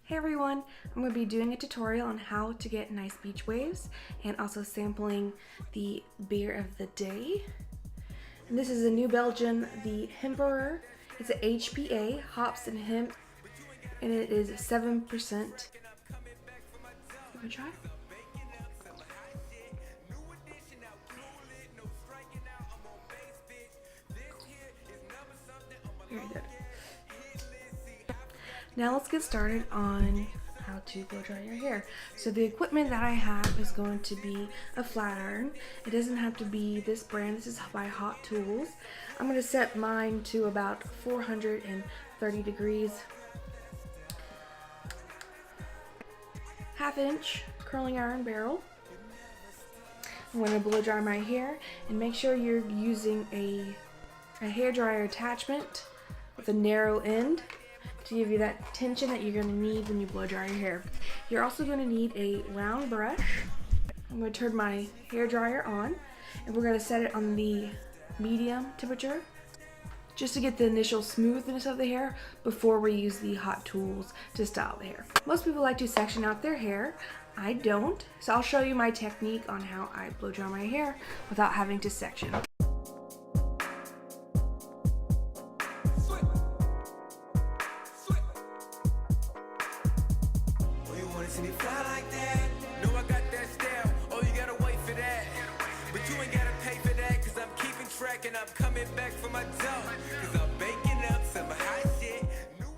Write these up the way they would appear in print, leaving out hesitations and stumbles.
Hey everyone, I'm going to be doing a tutorial on how to get nice beach waves and also sampling the beer of the day. And this is a New Belgium, the Hemperor. It's a HPA, hops and hemp, and it is 7%. Give it a try. Very good. Now let's get started on how to blow dry your hair. So the equipment that I have is going to be a flat iron. It doesn't have to be this brand. This is by Hot Tools. I'm going to set mine to about 430 degrees. 1/2 inch curling iron barrel. I'm going to blow dry my hair, and make sure you're using a hair dryer attachment with a narrow end to give you that tension that you're going to need when you blow dry your hair. You're also going to need a round brush. I'm going to turn my hair dryer on, and we're going to set it on the medium temperature just to get the initial smoothness of the hair before we use the Hot Tools to style the hair. Most people like to section out their hair. I don't, so I'll show you my technique on how I blow dry my hair without having to section. See me fly like that. No, I got that style. Oh, you gotta wait for that. But you ain't gotta pay for that, cause I'm keeping track and I'm coming back for my dough. Cause I'm baking up some hot shit.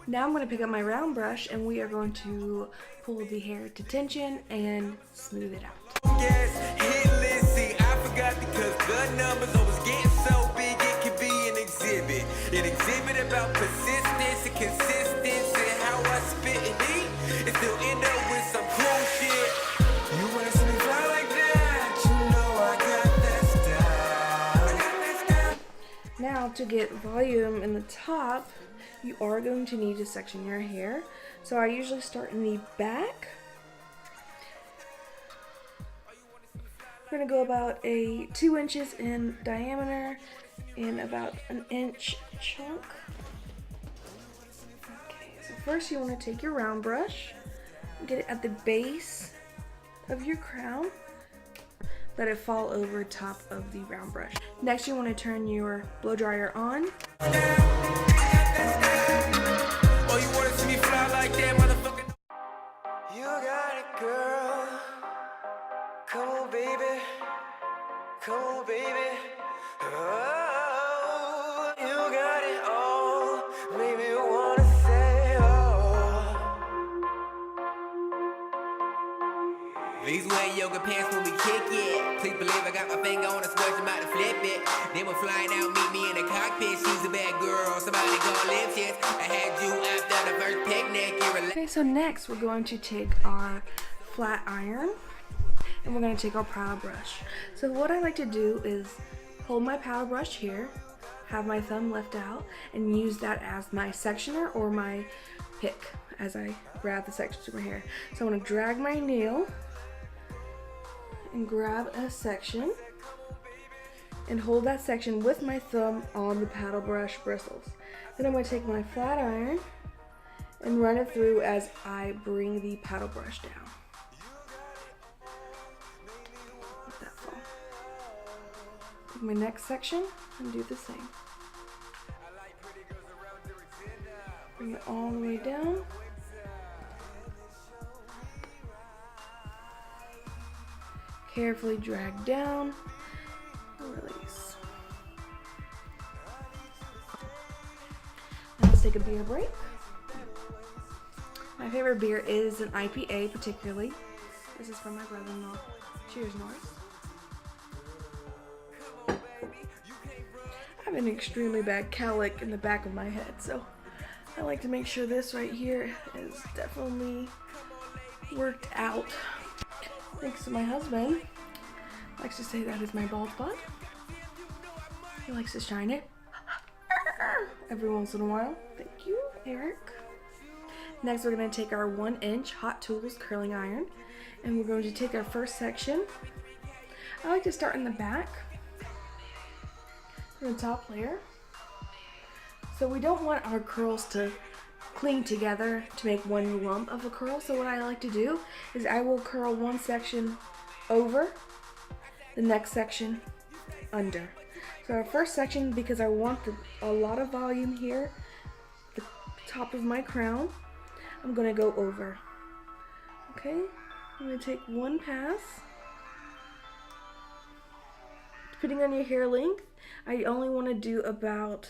Now I'm going to pick up my round brush, and we are going to pull the hair to tension and smooth it out. Yes, hit list. See, I forgot because the numbers always getting so big it can be an exhibit. An exhibit about persistence and consistency. How I spit and eat. It still end up with some cool shit. You wanna see me fly like that? You know I got that style. Now to get volume in the top, you are going to need to section your hair. So I usually start in the back. We're going to go about 2 inches in diameter and about an inch chunk. Okay, so first you want to take your round brush, get it at the base of your crown, let it fall over top of the round brush. Next you want to turn your blow dryer on. Oh, you wanna see me fly like that, motherfucker? You got it, girl. Come on, baby. Come on, baby. Oh, you got it all. Maybe you wanna say, oh. These wear yoga pants when we kick it. Please believe I got my finger on the switch, I'm about to flip it. Then we're flying out, meet me in the cockpit. She's a bad girl, somebody gonna live shit. I had you after the first picnic. Okay, so next we're going to take our flat iron and we're going to take our paddle brush. So what I like to do is hold my paddle brush here, have my thumb left out, and use that as my sectioner or my pick as I grab the section to my hair. So I want to drag my nail and grab a section and hold that section with my thumb on the paddle brush bristles. Then I'm going to take my flat iron and run it through as I bring the paddle brush down. Let that fall. Take my next section and do the same. Bring it all the way down. Carefully drag down and release. Now let's take a beer break. My favorite beer is an IPA particularly. This is from my brother-in-law. Cheers, Norris. I have an extremely bad cowlick in the back of my head, so I like to make sure this right here is definitely worked out. Thanks to my husband. Likes to say that is my bald spot. He likes to shine it every once in a while. Thank you, Eric. Next, we're going to take our 1 inch Hot Tools curling iron, and we're going to take our first section. I like to start in the back, from the top layer. So we don't want our curls to cling together to make one lump of a curl. So what I like to do is I will curl one section over, the next section under. So our first section, because I want a lot of volume here, the top of my crown, I'm gonna go over. Okay, I'm gonna take one pass. Depending on your hair length, I only want to do about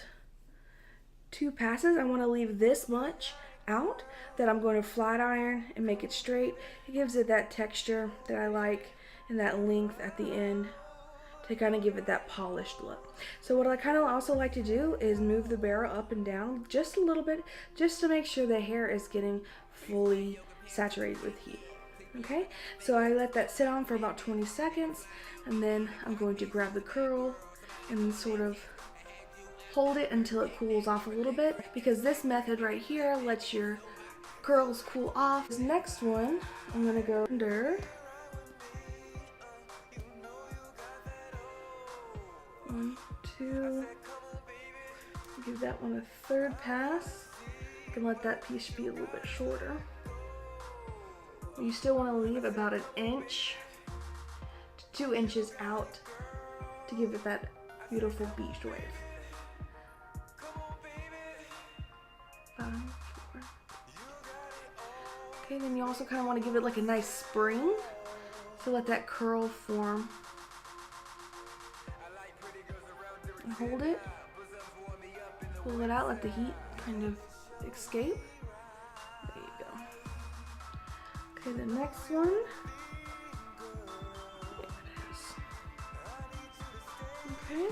2 passes. I want to leave this much out that I'm going to flat iron and make it straight. It gives it that texture that I like and that length at the end to kind of give it that polished look. So what I kind of also like to do is move the barrel up and down just a little bit, just to make sure the hair is getting fully saturated with heat. Okay, so I let that sit on for about 20 seconds, and then I'm going to grab the curl and sort of hold it until it cools off a little bit, because this method right here lets your curls cool off. This next one, I'm gonna go under. 1, 2, give that one a 3rd pass. You can let that piece be a little bit shorter. You still want to leave about 1 inch to 2 inches out to give it that beautiful beach wave. 5, 4. Okay, then you also kind of want to give it like a nice spring, so let that curl form. And hold it, pull it out, let the heat kind of escape. There you go. Okay, the next one. There it is. Okay.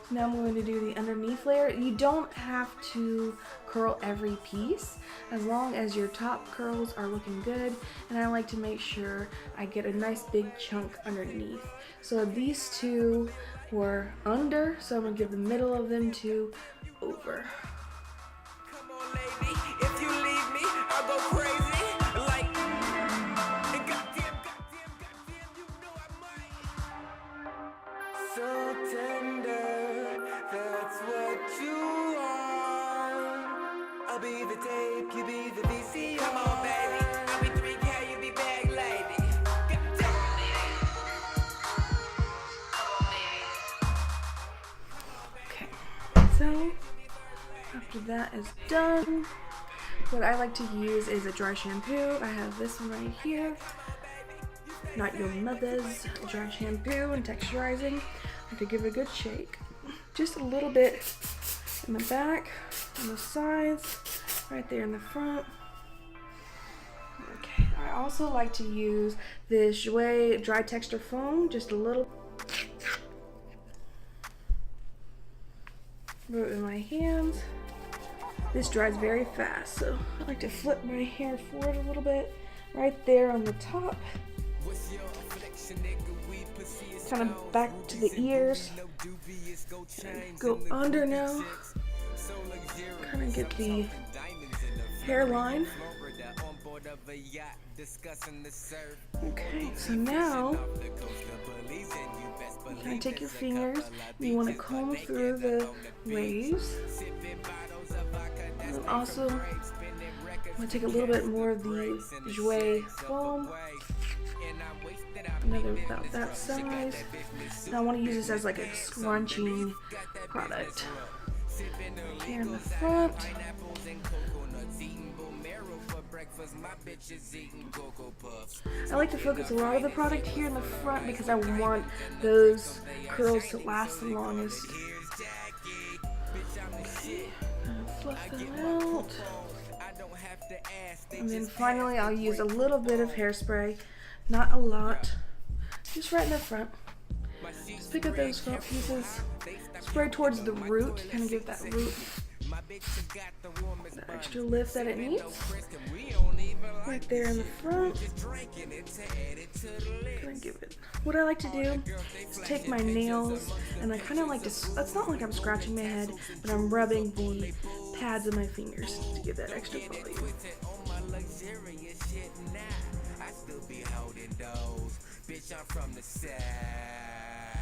So now I'm going to do the underneath layer. You don't have to curl every piece, as long as your top curls are looking good, and I like to make sure I get a nice big chunk underneath. So these 2 were under, so I'm going to give the middle of them to over. Come on, lady, if you leave me, I'll go crazy. Like, and goddamn, you know I might. So tender, that's what you are. I'll be the tape, you be the VCR. Come on, baby, I'll be 3K, you be bag lady. Okay, so after that is done, what I like to use is a dry shampoo. I have this one right here, Not Your Mother's dry shampoo and texturizing. I have to give it a good shake. Just a little bit in the back, on the sides, right there in the front. Okay, I also like to use this Jouer dry texture foam, just a little. Rub it in my hands. This dries very fast, so I like to flip my hair forward a little bit, right there on the top. Kind of back to the ears. And go under now. Kind of get the hairline. Okay, so now you kind of take your fingers and you want to comb through the waves. And then also, I'm going to take a little bit more of the Jouer foam. Another about that size. Now I want to use this as like a scrunching product. Here in the front. I like to focus a lot of the product here in the front because I want those curls to last the longest. Okay, fluff them out. And then finally I'll use a little bit of hairspray, not a lot, just right in the front. Just pick up those front pieces, spray towards the root, kind of give that root the extra lift that it needs. Right there in the front. Gonna give it. What I like to do is take my nails and I kind of like to, it's not like I'm scratching my head, but I'm rubbing the pads of my fingers to give that extra volume. Bitch, I'm from the south.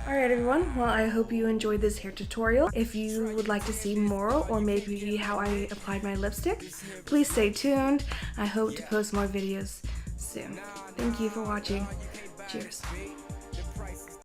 Alright everyone, well I hope you enjoyed this hair tutorial. If you would like to see more or maybe how I applied my lipstick, please stay tuned. I hope to post more videos soon. Thank you for watching. Cheers.